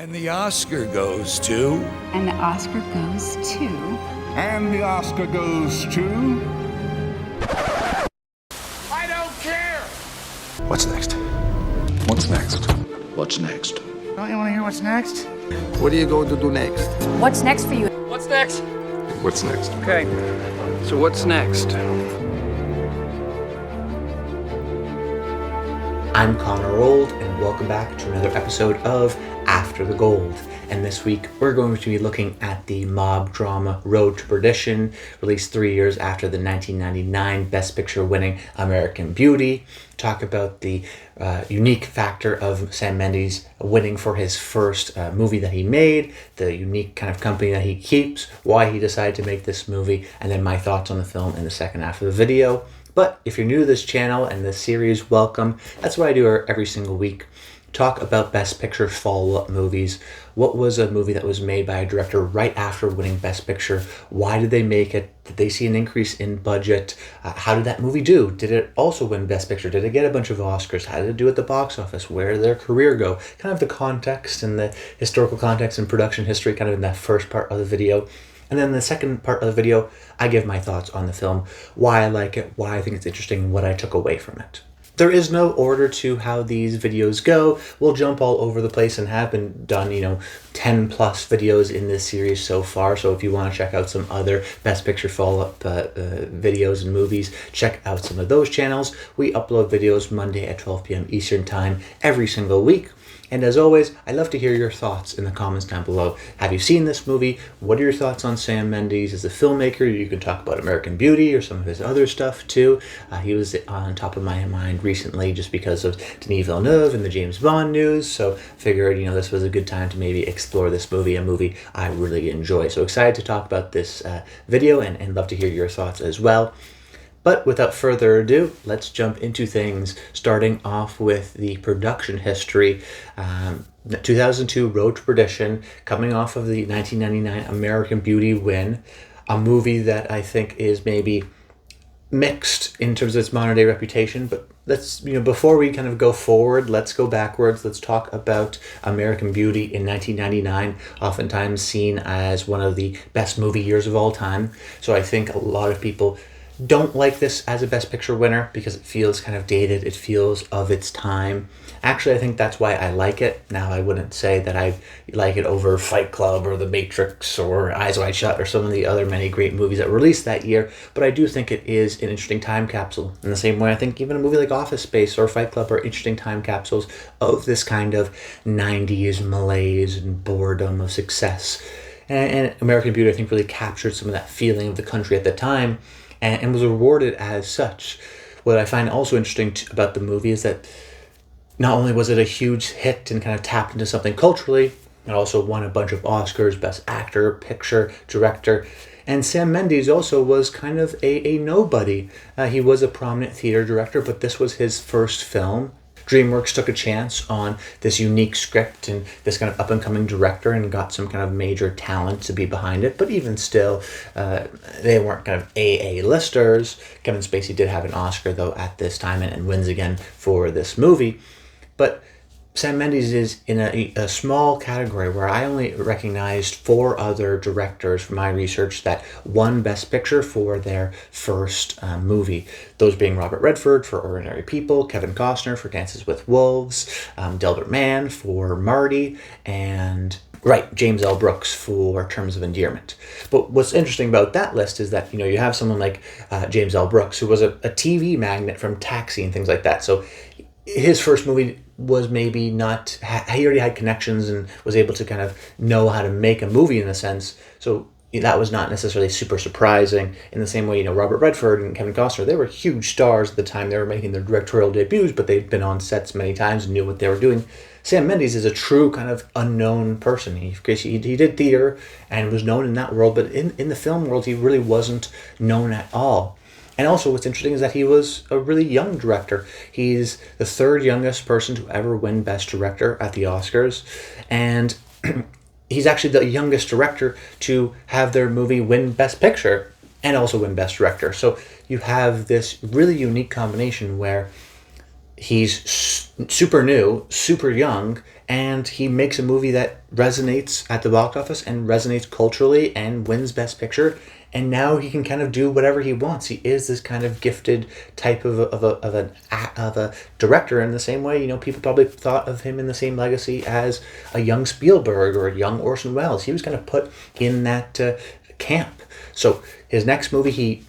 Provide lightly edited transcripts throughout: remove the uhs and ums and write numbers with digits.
And the Oscar goes to... And the Oscar goes to... And the Oscar goes to... I don't care! What's next? What's next? What's next? Don't you want to hear what's next? What are you going to do next? What's next for you? What's next? What's next? Okay, so what's next? I'm Connor Old, and welcome back to another episode of After the Gold. And this week, we're going to be looking at the mob drama Road to Perdition, released 3 years after the 1999 Best Picture winning American Beauty. Talk about the unique factor of Sam Mendes winning for his first movie that he made, the unique kind of company that he keeps, why he decided to make this movie, and then my thoughts on the film in the second half of the video. But if you're new to this channel and this series, welcome. That's what I do every single week. Talk about Best Picture follow-up movies. What was a movie that was made by a director right after winning Best Picture? Why did they make it? Did they see an increase in budget? How did that movie do? Did it also win Best Picture? Did it get a bunch of Oscars? How did it do at the box office? Where did their career go? Kind of the context and the historical context and production history kind of in that first part of the video. And then the second part of the video, I give my thoughts on the film, why I like it, why I think it's interesting, and what I took away from it. There is no order to how these videos go. We'll jump all over the place and have been done, 10 plus videos in this series so far. So if you want to check out some other Best Picture follow-up videos and movies, check out some of those channels. We upload videos Monday at 12 p.m. Eastern Time every single week. And as always, I'd love to hear your thoughts in the comments down below. Have you seen this movie? What are your thoughts on Sam Mendes as a filmmaker? You can talk about American Beauty or some of his other stuff too. He was on top of my mind recently just because of Denis Villeneuve and the James Bond news. So figured, this was a good time to maybe explore this movie, a movie I really enjoy. So excited to talk about this video and love to hear your thoughts as well. But without further ado, let's jump into things, starting off with the production history. 2002 Road to Perdition, coming off of the 1999 American Beauty win, a movie that I think is maybe mixed in terms of its modern day reputation. But let's, before we kind of go forward, let's go backwards. Let's talk about American Beauty in 1999, oftentimes seen as one of the best movie years of all time. So I think a lot of people don't like this as a Best Picture winner because it feels kind of dated. It feels of its time. Actually, I think that's why I like it. Now, I wouldn't say that I like it over Fight Club or The Matrix or Eyes Wide Shut or some of the other many great movies that were released that year, but I do think it is an interesting time capsule. In the same way, I think even a movie like Office Space or Fight Club are interesting time capsules of this kind of 90s malaise and boredom of success. And American Beauty, I think, really captured some of that feeling of the country at the time, and was rewarded as such. What I find also interesting about the movie is that not only was it a huge hit and kind of tapped into something culturally, it also won a bunch of Oscars, Best Actor, Picture, Director, and Sam Mendes also was kind of a nobody. He was a prominent theater director, but this was his first film. DreamWorks took a chance on this unique script and this kind of up-and-coming director and got some kind of major talent to be behind it. But even still, they weren't kind of A-listers. Kevin Spacey did have an Oscar, though, at this time and wins again for this movie. But Sam Mendes is in a small category where I only recognized 4 other directors from my research that won Best Picture for their first movie. Those being Robert Redford for Ordinary People, Kevin Costner for Dances with Wolves, Delbert Mann for Marty, and James L. Brooks for Terms of Endearment. But what's interesting about that list is that, you have someone like James L. Brooks, who was a TV magnate from Taxi and things like that. So his first movie was maybe not, he already had connections and was able to kind of know how to make a movie in a sense. So that was not necessarily super surprising. In the same way, Robert Redford and Kevin Costner, they were huge stars at the time. They were making their directorial debuts, but they'd been on sets many times and knew what they were doing. Sam Mendes is a true kind of unknown person. He did theater and was known in that world, but in the film world, he really wasn't known at all. And also what's interesting is that he was a really young director. He's the 3rd youngest person to ever win Best Director at the Oscars. And he's actually the youngest director to have their movie win Best Picture and also win Best Director. So you have this really unique combination where he's super new, super young, and he makes a movie that resonates at the box office and resonates culturally and wins Best Picture. And now he can kind of do whatever he wants. He is this kind of gifted type of a director in the same way, you know, people probably thought of him in the same legacy as a young Spielberg or a young Orson Welles. He was kind of put in that camp. So his next movie, he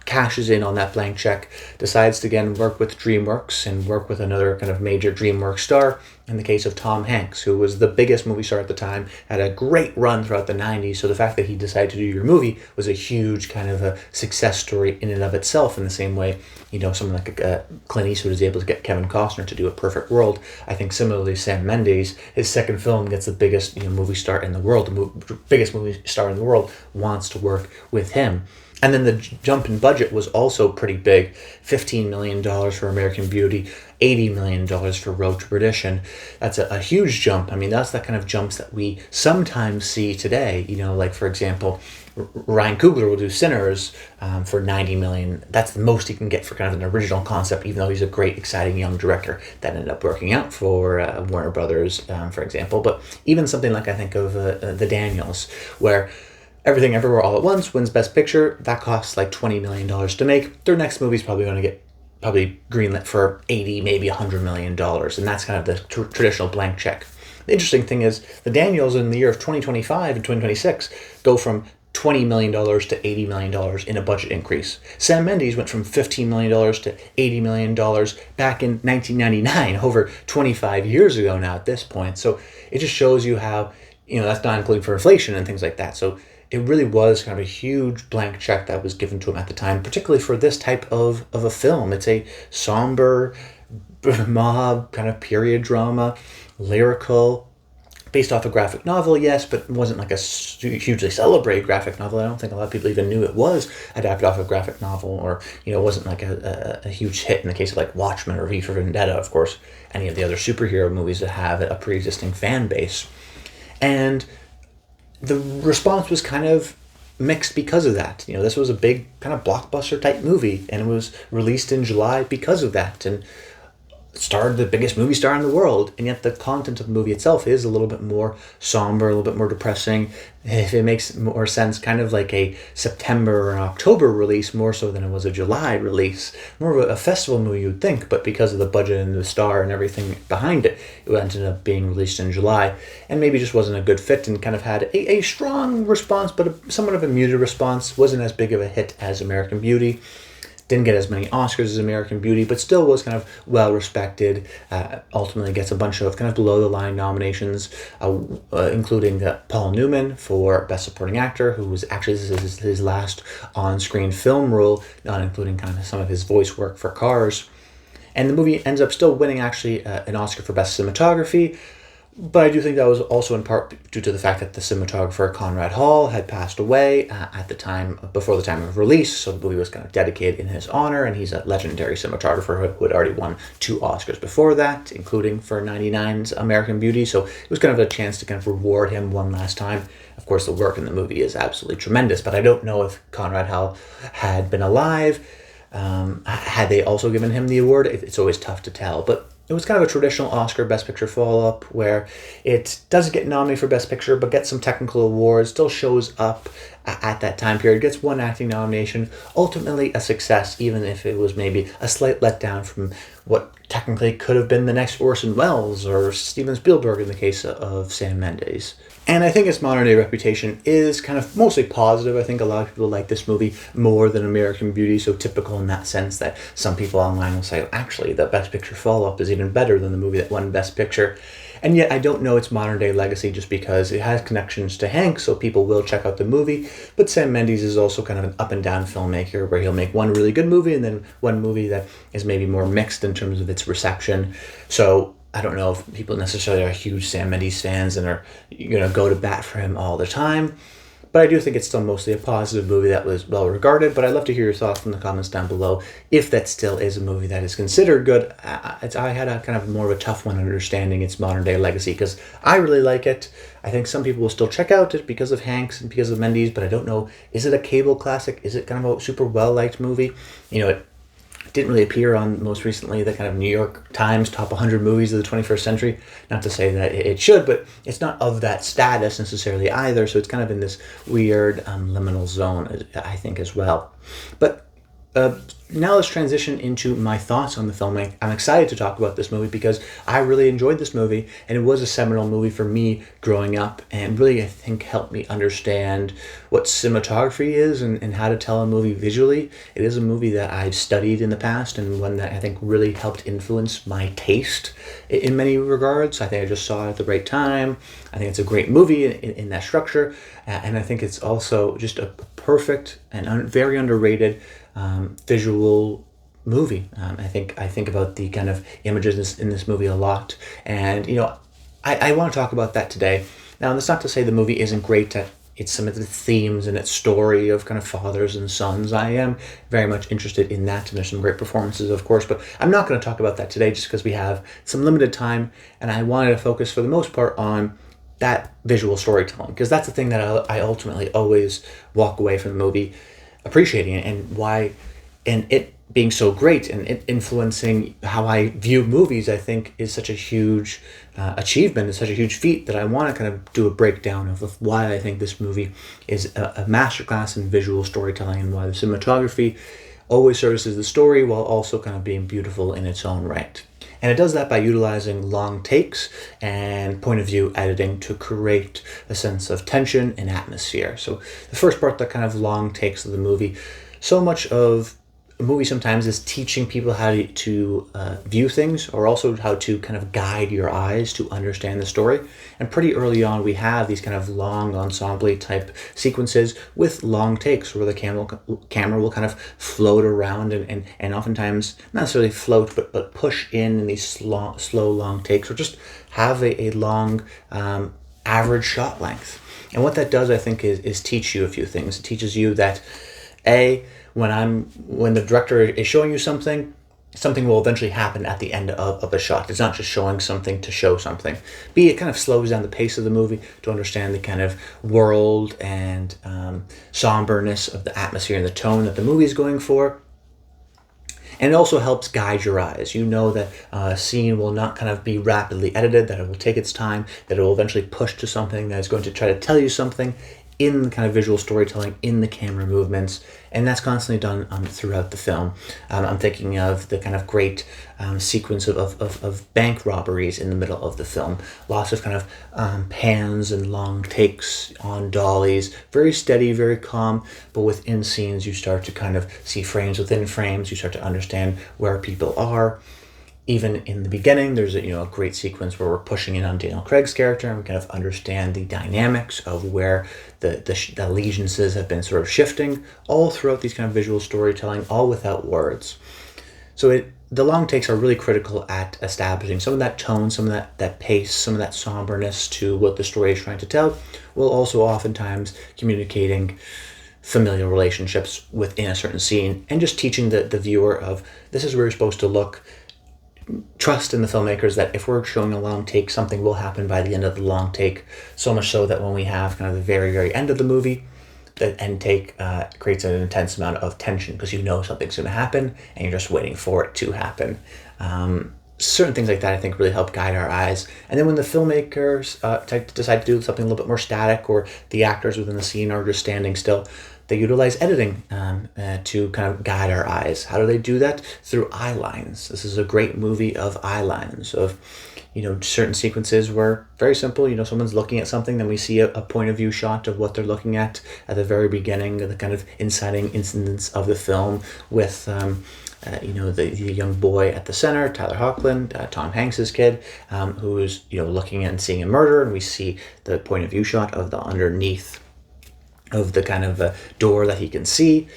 cashes in on that blank check, decides to again work with DreamWorks and work with another kind of major DreamWorks star, in the case of Tom Hanks, who was the biggest movie star at the time, had a great run throughout the 90s, so the fact that he decided to do your movie was a huge kind of a success story in and of itself, in the same way, you know, someone like Clint Eastwood is able to get Kevin Costner to do A Perfect World. I think similarly Sam Mendes, his second film gets the biggest, you know, movie star in the world, the biggest movie star in the world wants to work with him. And then the jump in budget was also pretty big. $15 million for American Beauty, $80 million for Road to Perdition. That's a huge jump. I mean, that's the kind of jumps that we sometimes see today. You know, like, for example, Ryan Coogler will do Sinners for $90 million. That's the most he can get for kind of an original concept, even though he's a great, exciting young director that ended up working out for Warner Brothers, for example. But even something like, I think of The Daniels, where Everything Everywhere All at Once wins Best Picture. That costs like $20 million to make. Their next movie's probably going to get greenlit for $80, maybe $100 million. And that's kind of the traditional blank check. The interesting thing is the Daniels in the year of 2025 and 2026 go from $20 million to $80 million in a budget increase. Sam Mendes went from $15 million to $80 million back in 1999, over 25 years ago now at this point. So it just shows you how, you know, that's not including for inflation and things like that. So it really was kind of a huge blank check that was given to him at the time, particularly for this type of a film. It's a somber mob kind of period drama, lyrical, based off a graphic novel, yes, but it wasn't like a hugely celebrated graphic novel. I don't think a lot of people even knew it was adapted off a graphic novel, or, you know, it wasn't like a huge hit in the case of like Watchmen or V for Vendetta, of course, any of the other superhero movies that have a pre-existing fan base. And the response was kind of mixed because of that. You know, this was a big kind of blockbuster type movie, and it was released in July because of that, and starred the biggest movie star in the world, and yet the content of the movie itself is a little bit more somber, a little bit more depressing. If it makes more sense, kind of like a September or an October release more so than it was a July release. More of a festival movie, you'd think, but because of the budget and the star and everything behind it, it ended up being released in July, and maybe just wasn't a good fit, and kind of had a strong response, but somewhat of a muted response. Wasn't as big of a hit as American Beauty. Didn't get as many Oscars as American Beauty, but still was kind of well respected. Ultimately gets a bunch of kind of below the line nominations, including Paul Newman for Best Supporting Actor, who was actually, this is his last on-screen film role, not including kind of some of his voice work for Cars. And the movie ends up still winning actually an Oscar for Best Cinematography. But I do think that was also in part due to the fact that the cinematographer Conrad Hall had passed away at the time, before the time of release, so the movie was kind of dedicated in his honor, and he's a legendary cinematographer who had already won 2 Oscars before that, including for 99's American Beauty, so it was kind of a chance to kind of reward him one last time. Of course, the work in the movie is absolutely tremendous, but I don't know if Conrad Hall had been alive. Had they also given him the award? It's always tough to tell, but it was kind of a traditional Oscar Best Picture follow-up where it doesn't get nominated for Best Picture, but gets some technical awards, still shows up at that time period, gets 1 acting nomination, ultimately a success, even if it was maybe a slight letdown from what technically could have been the next Orson Welles or Steven Spielberg in the case of Sam Mendes. And I think its modern day reputation is kind of mostly positive. I think a lot of people like this movie more than American Beauty, so typical in that sense that some people online will say, actually, the Best Picture follow-up is even better than the movie that won Best Picture. And yet I don't know its modern day legacy just because it has connections to Hank, so people will check out the movie. But Sam Mendes is also kind of an up and down filmmaker where he'll make one really good movie and then one movie that is maybe more mixed in terms of its reception. So I don't know if people necessarily are huge Sam Mendes fans and are going to go to bat for him all the time. But I do think it's still mostly a positive movie that was well regarded. But I'd love to hear your thoughts in the comments down below if that still is a movie that is considered good. I had a kind of more of a tough one understanding its modern day legacy because I really like it. I think some people will still check out it because of Hanks and because of Mendes, but I don't know, is it a cable classic? Is it kind of a super well-liked movie? You know, it didn't really appear on most recently the kind of New York Times top 100 movies of the 21st century. Not to say that it should, but it's not of that status necessarily either. So it's kind of in this weird liminal zone, I think, as well. But now let's transition into my thoughts on the filming. I'm excited to talk about this movie because I really enjoyed this movie, and it was a seminal movie for me growing up, and really, I think, helped me understand what cinematography is and how to tell a movie visually. It is a movie that I've studied in the past, and one that I think really helped influence my taste in many regards. I think I just saw it at the right time. I think it's a great movie in that structure, and I think it's also just a perfect and very underrated visual movie. I think about the kind of images in this movie a lot, and I want to talk about that today. Now, that's not to say the movie isn't great at some of the themes and its story of kind of fathers and sons. I am very much interested in that, and there's some great performances, of course, but I'm not going to talk about that today just because we have some limited time, and I wanted to focus for the most part on that visual storytelling, because that's the thing that I ultimately always walk away from the movie appreciating it, and why, and it being so great and it influencing how I view movies, I think is such a huge achievement, it's such a huge feat that I want to kind of do a breakdown of why I think this movie is a masterclass in visual storytelling, and why the cinematography always services the story while also kind of being beautiful in its own right. And it does that by utilizing long takes and point of view editing to create a sense of tension and atmosphere. So the first part, the kind of long takes of the movie, so much of a movie sometimes is teaching people how to view things, or also how to kind of guide your eyes to understand the story. And pretty early on, we have these kind of long ensemble type sequences with long takes where the camera will kind of float around and oftentimes not necessarily float, but push in these slow long takes, or just have a long average shot length. And what that does, I think, is teach you a few things. It teaches you that when the director is showing you something will eventually happen at the end of a shot. It's not just showing something to show something. B, it kind of slows down the pace of the movie to understand the kind of world and somberness of the atmosphere and the tone that the movie is going for. And it also helps guide your eyes. You know that a scene will not kind of be rapidly edited, that it will take its time, that it will eventually push to something that is going to try to tell you something in the kind of visual storytelling, in the camera movements, and that's constantly done throughout the film. I'm thinking of the kind of great sequence of bank robberies in the middle of the film. Lots of kind of pans and long takes on dollies, very steady, very calm, but within scenes you start to kind of see frames within frames, you start to understand where people are. Even in the beginning, there's a great sequence where we're pushing in on Daniel Craig's character, and we kind of understand the dynamics of where the allegiances have been sort of shifting all throughout these kind of visual storytelling, all without words. So the long takes are really critical at establishing some of that tone, some of that pace, some of that somberness to what the story is trying to tell, while also oftentimes communicating familial relationships within a certain scene, and just teaching the viewer of this is where you're supposed to look. Trust in the filmmakers that if we're showing a long take, something will happen by the end of the long take. So much so that when we have kind of the very, very end of the movie, the end take creates an intense amount of tension because you know something's going to happen and you're just waiting for it to happen. Certain things like that, I think, really help guide our eyes. And then when the filmmakers decide to do something a little bit more static, or the actors within the scene are just standing still, they utilize editing to kind of guide our eyes. How do they do that? Through eye lines. This is a great movie of eye lines, of certain sequences where, very simple, someone's looking at something, then we see a point of view shot of what they're looking at the very beginning, the kind of inciting incidents of the film with the young boy at the center, Tyler Hoechlin, Tom Hanks's kid, who is looking at and seeing a murder, and we see the point of view shot of the underneath of the kind of door that he can see.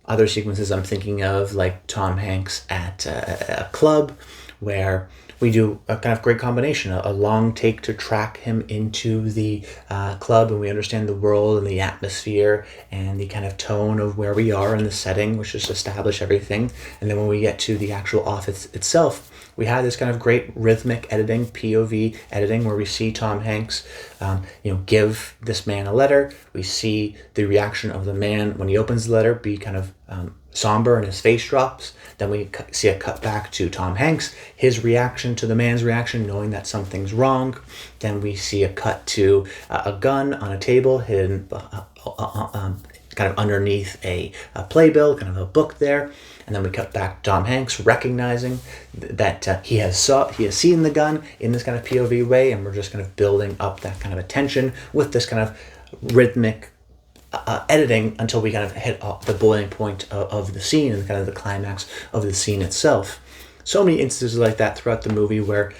Other sequences I'm thinking of, like Tom Hanks at a club, where we do a kind of great combination, a long take to track him into the club, and we understand the world and the atmosphere and the kind of tone of where we are in the setting, which just establish everything. And then when we get to the actual office itself, we have this kind of great rhythmic editing, POV editing, where we see Tom Hanks, give this man a letter. We see the reaction of the man when he opens the letter be kind of somber and his face drops. Then we see a cut back to Tom Hanks, his reaction to the man's reaction, knowing that something's wrong. Then we see a cut to a gun on a table hidden kind of underneath a playbill, kind of a book there. And then we cut back to Tom Hanks recognizing that he has seen the gun in this kind of POV way, and we're just kind of building up that kind of attention with this kind of rhythmic editing until we kind of hit the boiling point of the scene and kind of the climax of the scene itself. So many instances like that throughout the movie where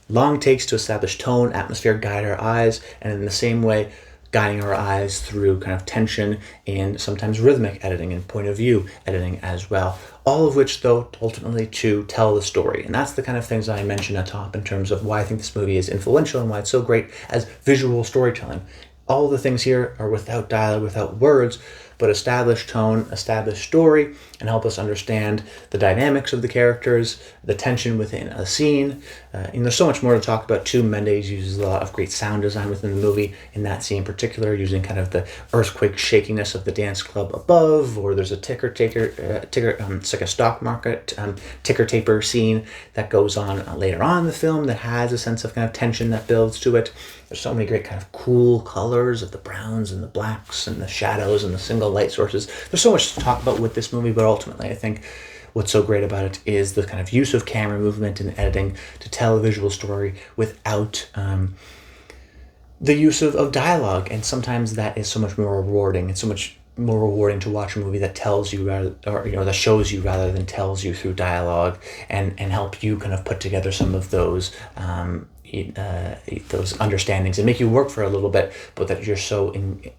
long takes to establish tone, atmosphere, guide our eyes, and in the same way guiding our eyes through kind of tension and sometimes rhythmic editing and point of view editing as well. All of which, though, ultimately to tell the story. And that's the kind of things I mentioned at top in terms of why I think this movie is influential and why it's so great as visual storytelling. All the things here are without dialogue, without words, but establish tone, establish story, and help us understand the dynamics of the characters, the tension within a scene. And there's so much more to talk about too. Mendes uses a lot of great sound design within the movie in that scene in particular, using kind of the earthquake shakiness of the dance club above, or there's a it's like a stock market ticker taper scene that goes on later on in the film that has a sense of kind of tension that builds to it. There's so many great kind of cool colors of the browns and the blacks and the shadows and the single light sources. There's so much to talk about with this movie, but ultimately I think what's so great about it is the kind of use of camera movement and editing to tell a visual story without the use of dialogue. And sometimes that is so much more rewarding. It's so much more rewarding to watch a movie that tells you that shows you rather than tells you through dialogue, and help you kind of put together some of those understandings and make you work for a little bit, but that you're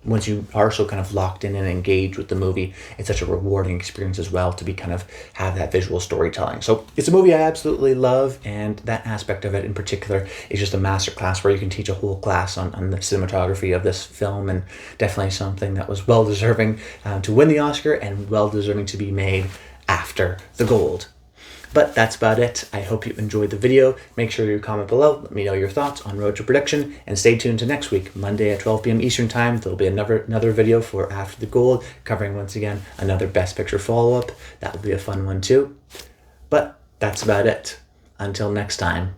once you are so kind of locked in and engaged with the movie, it's such a rewarding experience as well to be kind of have that visual storytelling. So it's a movie I absolutely love, and that aspect of it in particular is just a masterclass where you can teach a whole class on the cinematography of this film, and definitely something that was well deserving to win the Oscar and well deserving to be made after the gold. But that's about it. I hope you enjoyed the video. Make sure you comment below. Let me know your thoughts on Road to Prediction. And stay tuned to next week, Monday at 12 p.m. Eastern Time. There'll be another video for After the Gold, covering once again another Best Picture follow-up. That will be a fun one too. But that's about it. Until next time,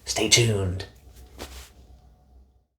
stay tuned.